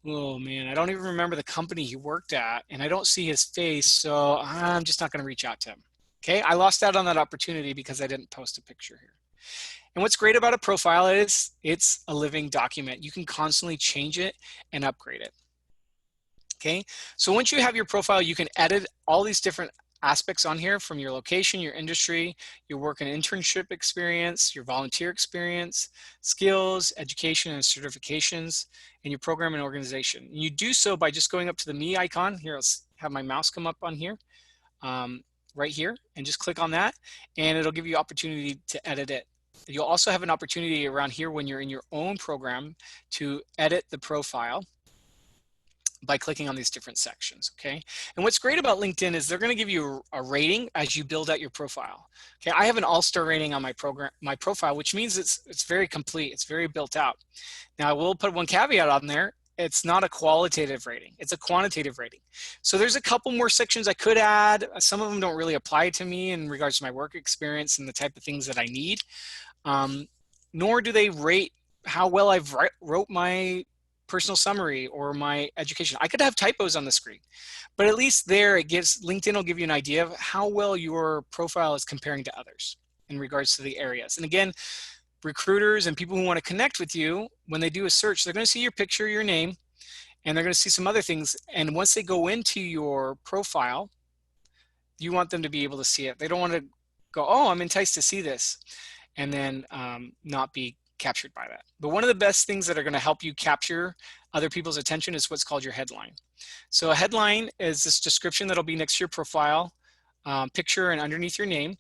Oh man, I don't even remember the company he worked at and I don't see his face, so I'm just not going to reach out to him. Okay, I lost out on that opportunity because I didn't post a picture here. And what's great about a profile is it's a living document. You can constantly change it and upgrade it. Okay, so once you have your profile, you can edit all these different aspects on here, from your location, your industry, your work and internship experience, your volunteer experience, skills, education and certifications, and your program and organization. And you do so by just going up to the me icon. Here, let's have my mouse come up on here, right here, and just click on that, and it'll give you opportunity to edit it. You'll also have an opportunity around here when you're in your own program to edit the profile by clicking on these different sections, okay? And what's great about LinkedIn is they're gonna give you a rating as you build out your profile. Okay, I have an all-star rating on my profile, which means it's very complete, it's very built out. Now I will put one caveat on there. It's not a qualitative rating, it's a quantitative rating. So there's a couple more sections I could add. Some of them don't really apply to me in regards to my work experience and the type of things that I need. Nor do they rate how well I've wrote my personal summary or my education. I could have typos on the screen, but at least there it gives, LinkedIn will give you an idea of how well your profile is comparing to others in regards to the areas. And again, recruiters and people who want to connect with you, when they do a search, they're going to see your picture, your name, and they're going to see some other things. And once they go into your profile, you want them to be able to see it. They don't want to go, oh, I'm enticed to see this, and then not be captured by that. But one of the best things that are going to help you capture other people's attention is what's called your headline. So a headline is this description that'll be next to your profile picture and underneath your name.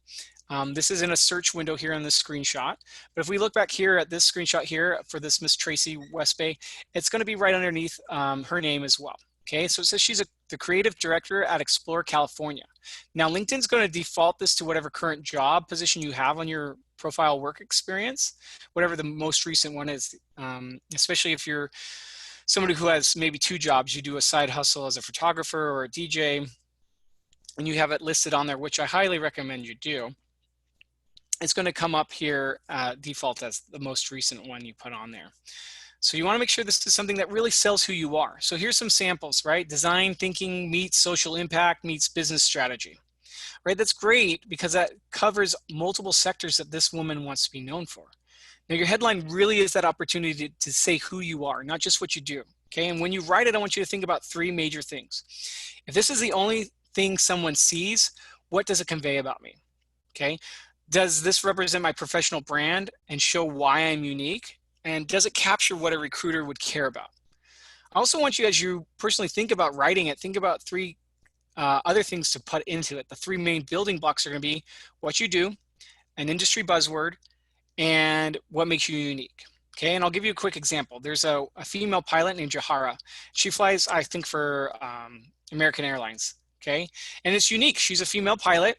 This is in a search window here on this screenshot. But if we look back here at this screenshot here for this Miss Tracy Westbay, it's going to be right underneath her name as well. Okay, so it says she's the creative director at Explore California. Now LinkedIn's going to default this to whatever current job position you have on your profile work experience, whatever the most recent one is, especially if you're somebody who has maybe 2 jobs, you do a side hustle as a photographer or a DJ, and you have it listed on there, which I highly recommend you do. It's going to come up here default as the most recent one you put on there. So you want to make sure this is something that really sells who you are. So here's some samples, right? Design thinking meets social impact meets business strategy, right? That's great because that covers multiple sectors that this woman wants to be known for. Now your headline really is that opportunity to say who you are, not just what you do, okay? And when you write it, I want you to think about 3 major things. If this is the only thing someone sees, what does it convey about me, okay? Does this represent my professional brand and show why I'm unique? And does it capture what a recruiter would care about? I also want you, as you personally think about writing it, think about 3 other things to put into it. The 3 main building blocks are going to be what you do, an industry buzzword, and what makes you unique. Okay, and I'll give you a quick example. There's a female pilot named Jahara. She flies, I think, for American Airlines. Okay, and it's unique. She's a female pilot,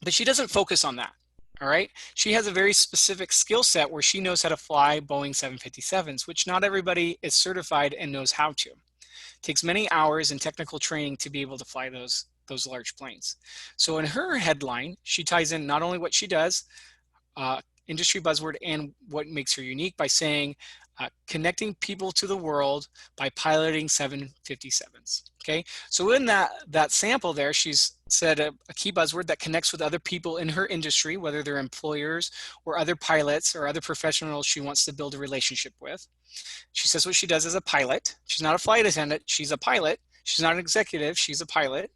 but she doesn't focus on that. All right, she has a very specific skill set where she knows how to fly Boeing 757s, which not everybody is certified and knows how to. It takes many hours and technical training to be able to fly those large planes. So in her headline, she ties in not only what she does, industry buzzword, and what makes her unique by saying, connecting people to the world by piloting 757s. Okay, so in that sample there, she's said a key buzzword that connects with other people in her industry, whether they're employers or other pilots or other professionals she wants to build a relationship with. She says what she does as a pilot. She's not a flight attendant, she's a pilot. She's not an executive, she's a pilot.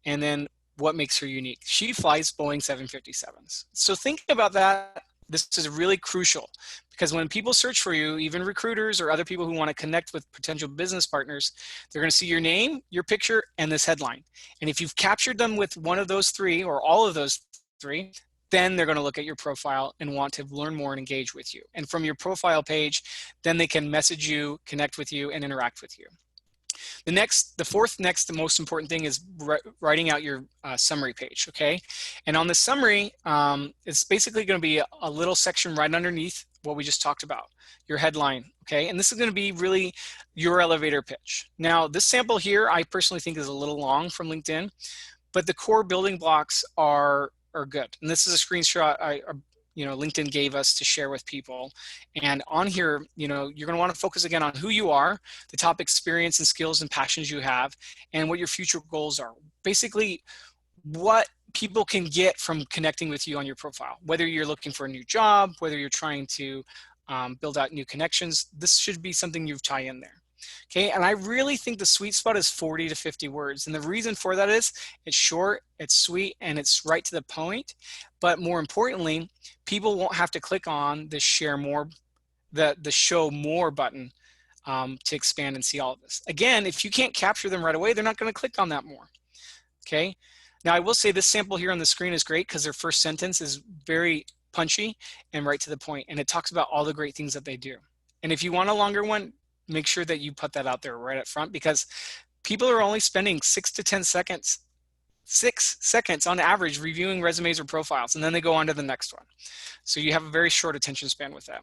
And then what makes her unique? She flies Boeing 757s. So think about that. This is really crucial because when people search for you, even recruiters or other people who want to connect with potential business partners, they're going to see your name, your picture, and this headline. And if you've captured them with one of those 3 or all of those 3, then they're going to look at your profile and want to learn more and engage with you. And from your profile page, then they can message you, connect with you, and interact with you. The fourth most important thing is writing out your summary page, okay? And on the summary, it's basically going to be a little section right underneath what we just talked about, your headline, okay? And this is going to be really your elevator pitch. Now, this sample here, I personally think is a little long from LinkedIn, but the core building blocks are good. And this is a screenshot LinkedIn gave us to share with people. And on here, you're going to want to focus again on who you are, the top experience and skills and passions you have, and what your future goals are. Basically, what people can get from connecting with you on your profile, whether you're looking for a new job, whether you're trying to build out new connections, this should be something you tie in there. Okay, and I really think the sweet spot is 40 to 50 words. And the reason for that is it's short, it's sweet, and it's right to the point. But more importantly, people won't have to click on the share more, the show more button to expand and see all of this. Again, if you can't capture them right away, they're not going to click on that more. Okay. Now I will say this sample here on the screen is great because their first sentence is very punchy and right to the point, and it talks about all the great things that they do. And if you want a longer one, make sure that you put that out there right up front, because people are only spending 6 to 10 seconds, 6 seconds on average reviewing resumes or profiles, and then they go on to the next one. So you have a very short attention span with that.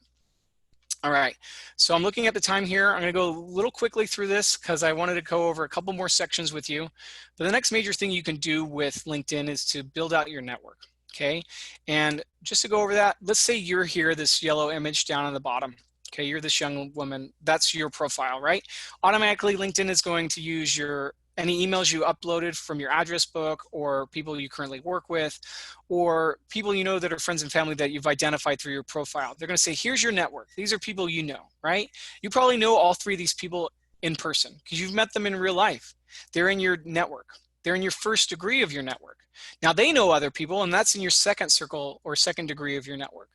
All right, so I'm looking at the time here. I'm going to go a little quickly through this because I wanted to go over a couple more sections with you. But the next major thing you can do with LinkedIn is to build out your network. Okay, and just to go over that, let's say you're here, this yellow image down on the bottom. Okay, you're this young woman, that's your profile, right? Automatically, LinkedIn is going to use any emails you uploaded from your address book, or people you currently work with, or people you know that are friends and family that you've identified through your profile. They're going to say, here's your network. These are people you know, right? You probably know all 3 of these people in person because you've met them in real life. They're in your network. They're in your first degree of your network. Now they know other people, and that's in your second circle or second degree of your network.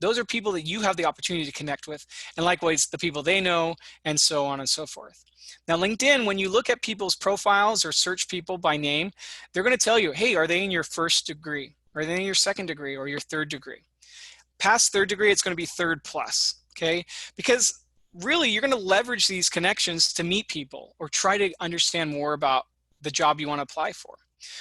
Those are people that you have the opportunity to connect with, and likewise the people they know, and so on and so forth. Now LinkedIn, when you look at people's profiles or search people by name, they're going to tell you, hey, are they in your first degree? Are they in your second degree or your third degree? Past third degree, it's going to be third plus, okay? Because really you're going to leverage these connections to meet people or try to understand more about the job you want to apply for.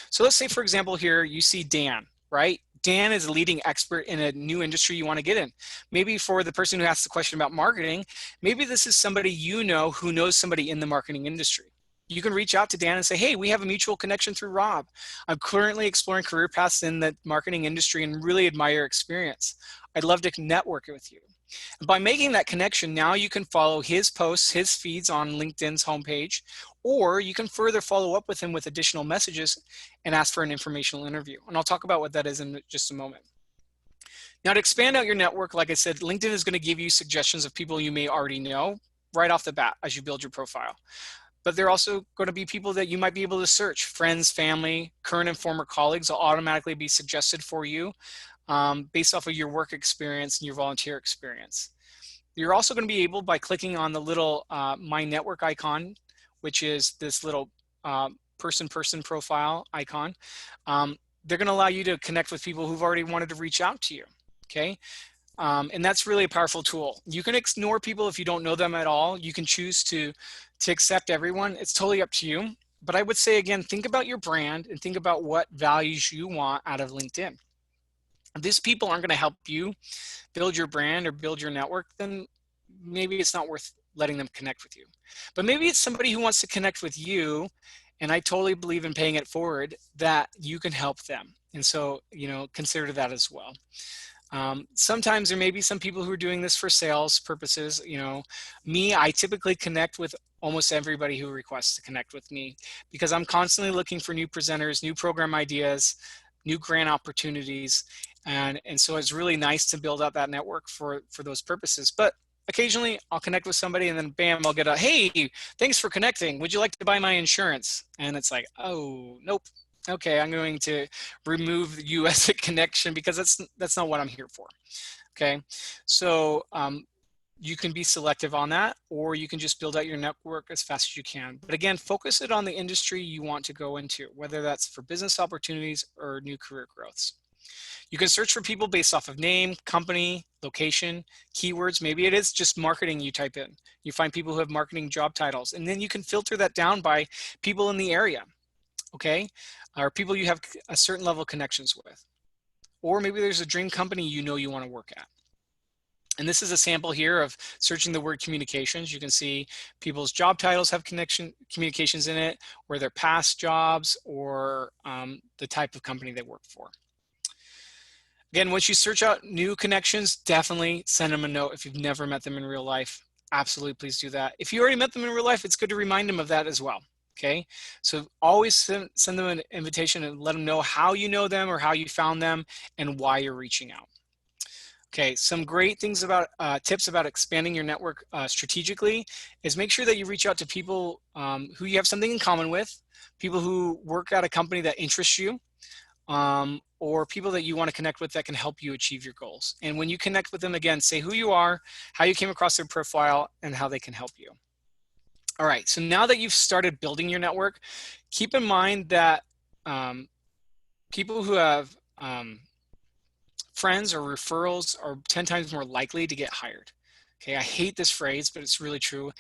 So let's say, for example, here you see Dan, right? Dan is a leading expert in a new industry you want to get in. Maybe for the person who asked the question about marketing, maybe this is somebody you know who knows somebody in the marketing industry. You can reach out to Dan and say, hey, we have a mutual connection through Rob. I'm currently exploring career paths in the marketing industry and really admire your experience. I'd love to network with you. And by making that connection, now you can follow his posts, his feeds on LinkedIn's homepage, or you can further follow up with him with additional messages and ask for an informational interview. And I'll talk about what that is in just a moment. Now, to expand out your network, like I said, LinkedIn is going to give you suggestions of people you may already know right off the bat as you build your profile. But they're also going to be people that you might be able to search. Friends, family, current and former colleagues will automatically be suggested for you based off of your work experience and your volunteer experience. You're also going to be able, by clicking on the little My Network icon, which is this little person profile icon, they're going to allow you to connect with people who've already wanted to reach out to you, okay? And that's really a powerful tool. You can ignore people if you don't know them at all. You can choose to accept everyone. It's totally up to you. But I would say, again, think about your brand and think about what values you want out of LinkedIn. If these people aren't going to help you build your brand or build your network, then maybe it's not worth letting them connect with you. But maybe it's somebody who wants to connect with you, and I totally believe in paying it forward, that you can help them. And so, you know, consider that as well. Sometimes there may be some people who are doing this for sales purposes. You know, I typically connect with almost everybody who requests to connect with me because I'm constantly looking for new presenters, new program ideas, new grant opportunities. And so it's really nice to build out that network for those purposes. But occasionally I'll connect with somebody and then bam, I'll get a, hey, thanks for connecting. Would you like to buy my insurance? And it's like, oh, nope. Okay, I'm going to remove you as a connection because that's not what I'm here for. Okay, so you can be selective on that, or you can just build out your network as fast as you can. But again, focus it on the industry you want to go into, whether that's for business opportunities or new career growths. You can search for people based off of name, company, location, keywords. Maybe it is just marketing you type in. You find people who have marketing job titles, and then you can filter that down by people in the area, okay? Or people you have a certain level of connections with. Or maybe there's a dream company you know you want to work at. And this is a sample here of searching the word communications. You can see people's job titles have communications in it, or their past jobs, or the type of company they work for. Again, once you search out new connections, definitely send them a note if you've never met them in real life. Absolutely, please do that. If you already met them in real life, it's good to remind them of that as well. Okay, so always send them an invitation and let them know how you know them or how you found them and why you're reaching out. Okay, some great things about tips about expanding your network strategically is make sure that you reach out to people who you have something in common with, people who work at a company that interests you, or people that you want to connect with that can help you achieve your goals. And when you connect with them, again, say who you are, how you came across their profile, and how they can help you. All right, so now that you've started building your network, keep in mind that people who have friends or referrals are 10 times more likely to get hired. Okay, I hate this phrase, but it's really true.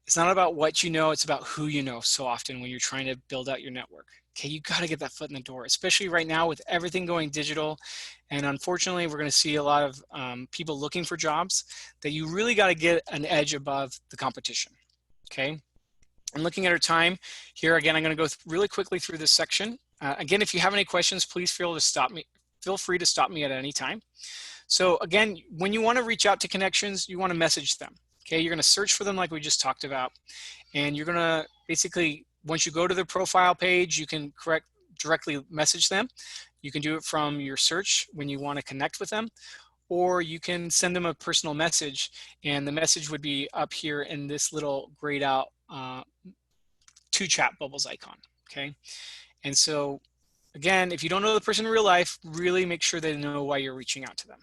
It's not about what you know, it's about who you know so often when you're trying to build out your network. Okay, you got to get that foot in the door, especially right now with everything going digital. And unfortunately, we're going to see a lot of people looking for jobs that you really got to get an edge above the competition. Okay, and looking at our time here, again, I'm going to go really quickly through this section. Again, if you have any questions, please feel free to stop me at any time. So again, when you want to reach out to connections, you want to message them. Okay, you're going to search for them like we just talked about. And you're going to basically, once you go to their profile page, you can directly message them. You can do it from your search when you want to connect with them, or you can send them a personal message. And the message would be up here in this little grayed out two chat bubbles icon. Okay, and so again, if you don't know the person in real life, really make sure they know why you're reaching out to them.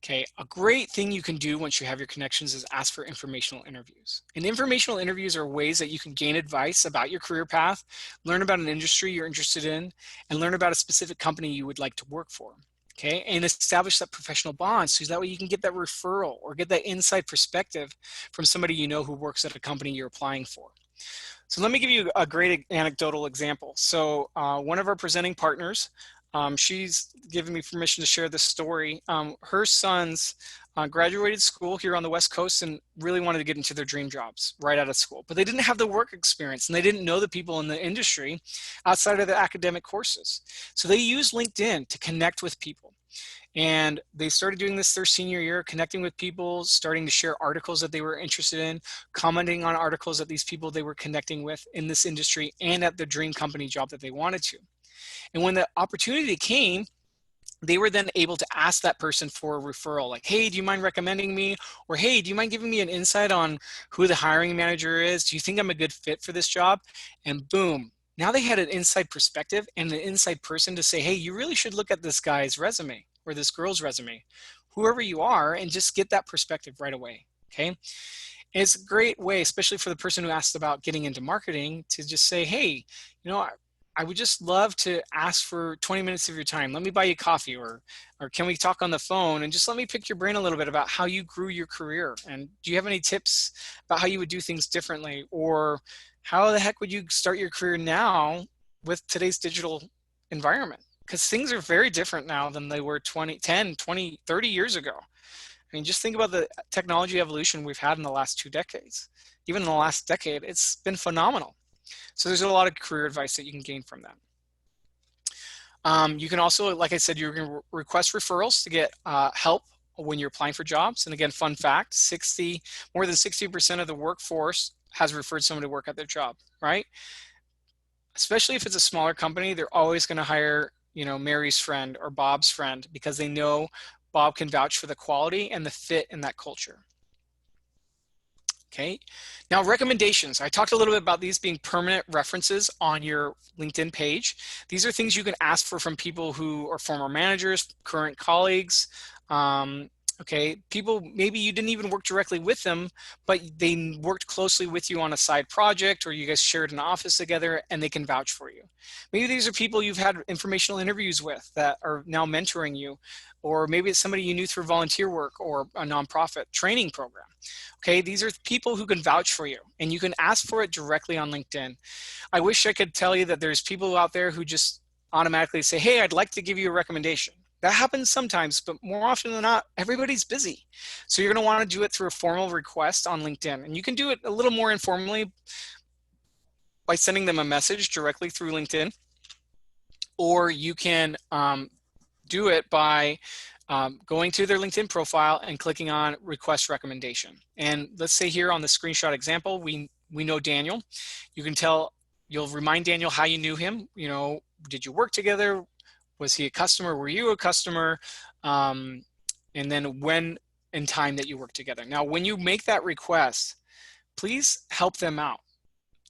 Okay, a great thing you can do once you have your connections is ask for informational interviews. And informational interviews are ways that you can gain advice about your career path, learn about an industry you're interested in, and learn about a specific company you would like to work for. Okay, and establish that professional bond so that way you can get that referral or get that inside perspective from somebody you know who works at a company you're applying for. So let me give you a great anecdotal example. So one of our presenting partners, she's given me permission to share this story. Her sons graduated school here on the West Coast and really wanted to get into their dream jobs right out of school, but they didn't have the work experience and they didn't know the people in the industry outside of the academic courses. So they used LinkedIn to connect with people. And they started doing this their senior year, connecting with people, starting to share articles that they were interested in, commenting on articles that these people they were connecting with in this industry and at the dream company job that they wanted to. And when the opportunity came, they were then able to ask that person for a referral, like, hey, do you mind recommending me? Or, hey, do you mind giving me an insight on who the hiring manager is? Do you think I'm a good fit for this job? And boom, now they had an inside perspective and an inside person to say, hey, you really should look at this guy's resume or this girl's resume, whoever you are, and just get that perspective right away, okay? And it's a great way, especially for the person who asked about getting into marketing, to just say, hey, you know, I would just love to ask for 20 minutes of your time. Let me buy you coffee, or can we talk on the phone and just let me pick your brain a little bit about how you grew your career. And do you have any tips about how you would do things differently? Or how the heck would you start your career now with today's digital environment? Because things are very different now than they were 10, 20, 30 years ago. I mean, just think about the technology evolution we've had in the last 2 decades. Even in the last decade, it's been phenomenal. So there's a lot of career advice that you can gain from that. You can also, like I said, you're going to request referrals to get help when you're applying for jobs. And again, fun fact, more than 60% of the workforce has referred someone to work at their job, right? Especially if it's a smaller company, they're always going to hire, you know, Mary's friend or Bob's friend because they know Bob can vouch for the quality and the fit in that culture. Okay, now recommendations. I talked a little bit about these being permanent references on your LinkedIn page. These are things you can ask for from people who are former managers, current colleagues, okay, people maybe you didn't even work directly with them, but they worked closely with you on a side project, or you guys shared an office together and they can vouch for you. Maybe these are people you've had informational interviews with that are now mentoring you, or maybe it's somebody you knew through volunteer work or a nonprofit training program. Okay, these are people who can vouch for you, and you can ask for it directly on LinkedIn. I wish I could tell you that there's people out there who just automatically say, hey, I'd like to give you a recommendation. That happens sometimes, but more often than not, everybody's busy. So you're going to want to do it through a formal request on LinkedIn. And you can do it a little more informally by sending them a message directly through LinkedIn. Or you can do it by going to their LinkedIn profile and clicking on request recommendation. And let's say here on the screenshot example, we know Daniel. You'll remind Daniel how you knew him. You know, did you work together? Was he a customer? Were you a customer? and then when and time that you work together. Now, when you make that request, please help them out.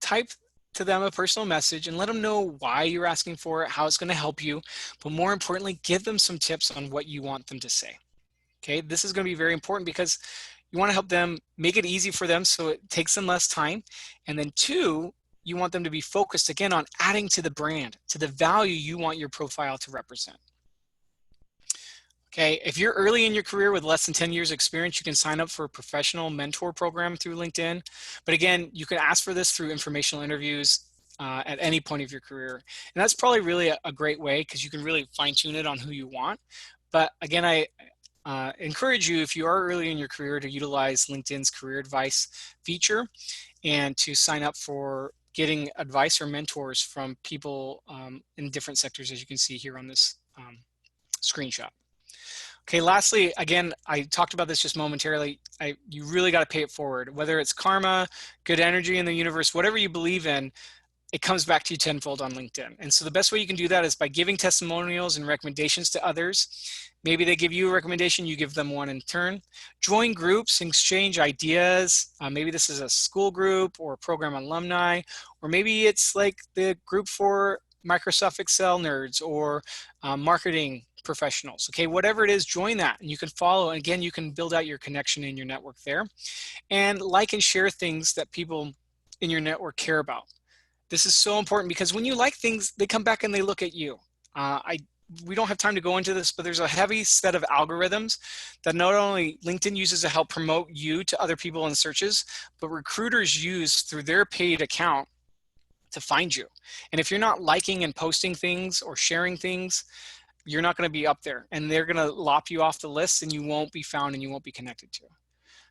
Type to them a personal message and let them know why you're asking for it, how it's going to help you, but more importantly, give them some tips on what you want them to say. Okay, this is going to be very important because you want to help them, make it easy for them so it takes them less time. And then 2, you want them to be focused again on adding to the brand, to the value you want your profile to represent. Okay, if you're early in your career with less than 10 years experience, you can sign up for a professional mentor program through LinkedIn. But again, you can ask for this through informational interviews at any point of your career. And that's probably really a great way because you can really fine tune it on who you want. But again, I encourage you, if you are early in your career, to utilize LinkedIn's career advice feature and to sign up for getting advice or mentors from people in different sectors, as you can see here on this screenshot. Okay, lastly, again, I talked about this just momentarily. You really got to pay it forward. Whether it's karma, good energy in the universe, whatever you believe in, it comes back to you tenfold on LinkedIn. And so the best way you can do that is by giving testimonials and recommendations to others. Maybe they give you a recommendation, you give them one in turn. Join groups and exchange ideas. Maybe this is a school group or a program alumni, or maybe it's like the group for Microsoft Excel nerds or marketing professionals. Okay, whatever it is, join that and you can follow. And again, you can build out your connection in your network there. And like and share things that people in your network care about. This is so important because when you like things, they come back and they look at you. We don't have time to go into this, but there's a heavy set of algorithms that not only LinkedIn uses to help promote you to other people in searches, but recruiters use through their paid account to find you. And if you're not liking and posting things or sharing things, you're not going to be up there and they're going to lop you off the list and you won't be found and you won't be connected to.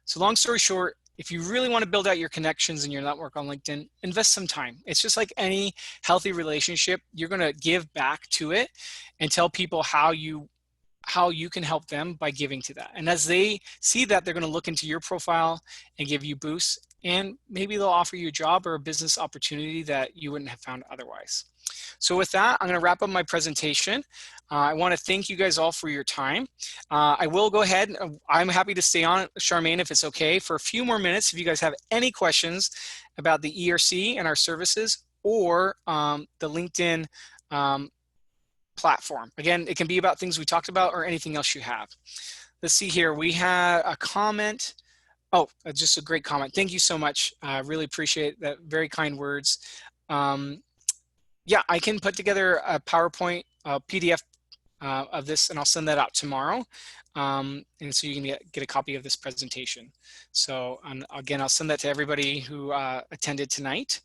So long story short, if you really want to build out your connections and your network on LinkedIn, invest some time. It's just like any healthy relationship. You're going to give back to it and tell people how you can help them by giving to that. And as they see that, they're going to look into your profile and give you boosts. And maybe they'll offer you a job or a business opportunity that you wouldn't have found otherwise. So with that, I'm going to wrap up my presentation. I want to thank you guys all for your time. I will go ahead. I'm happy to stay on, Charmaine, if it's okay, for a few more minutes. If you guys have any questions about the ERC and our services or the LinkedIn platform. Again, it can be about things we talked about or anything else you have. Let's see here. We had a comment. Oh, just a great comment. Thank you so much. I really appreciate that. Very kind words. Yeah, I can put together a PowerPoint PDF of this and I'll send that out tomorrow. And so you can get a copy of this presentation. So again, I'll send that to everybody who attended tonight.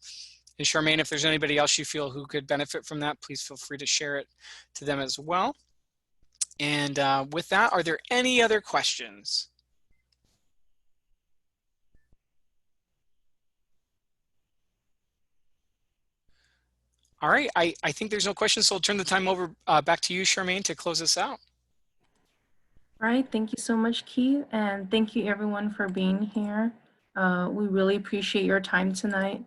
And Charmaine, if there's anybody else you feel who could benefit from that, please feel free to share it to them as well. And with that, are there any other questions? All right, I think there's no questions, so I'll turn the time over back to you, Charmaine, to close us out. All right, thank you so much, Keith, and thank you everyone for being here. We really appreciate your time tonight.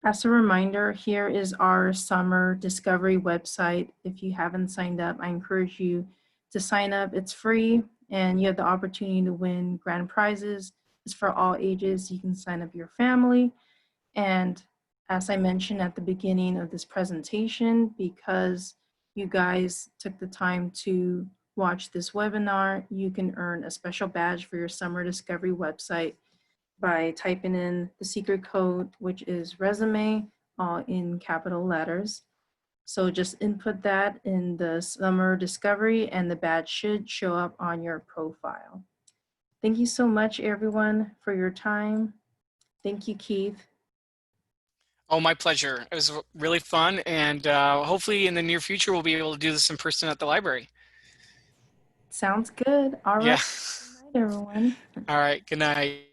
As a reminder, here is our summer discovery website. If you haven't signed up, I encourage you to sign up. It's free and you have the opportunity to win grand prizes. It's for all ages. You can sign up your family. And as I mentioned at the beginning of this presentation, because you guys took the time to watch this webinar, you can earn a special badge for your summer discovery website by typing in the secret code, which is resume, all in capital letters. So just input that in the summer discovery and the badge should show up on your profile. Thank you so much, everyone, for your time. Thank you, Keith. Oh, my pleasure. It was really fun. And hopefully in the near future, we'll be able to do this in person at the library. Sounds good. All right. Yeah. Good night, everyone. All right. Good night.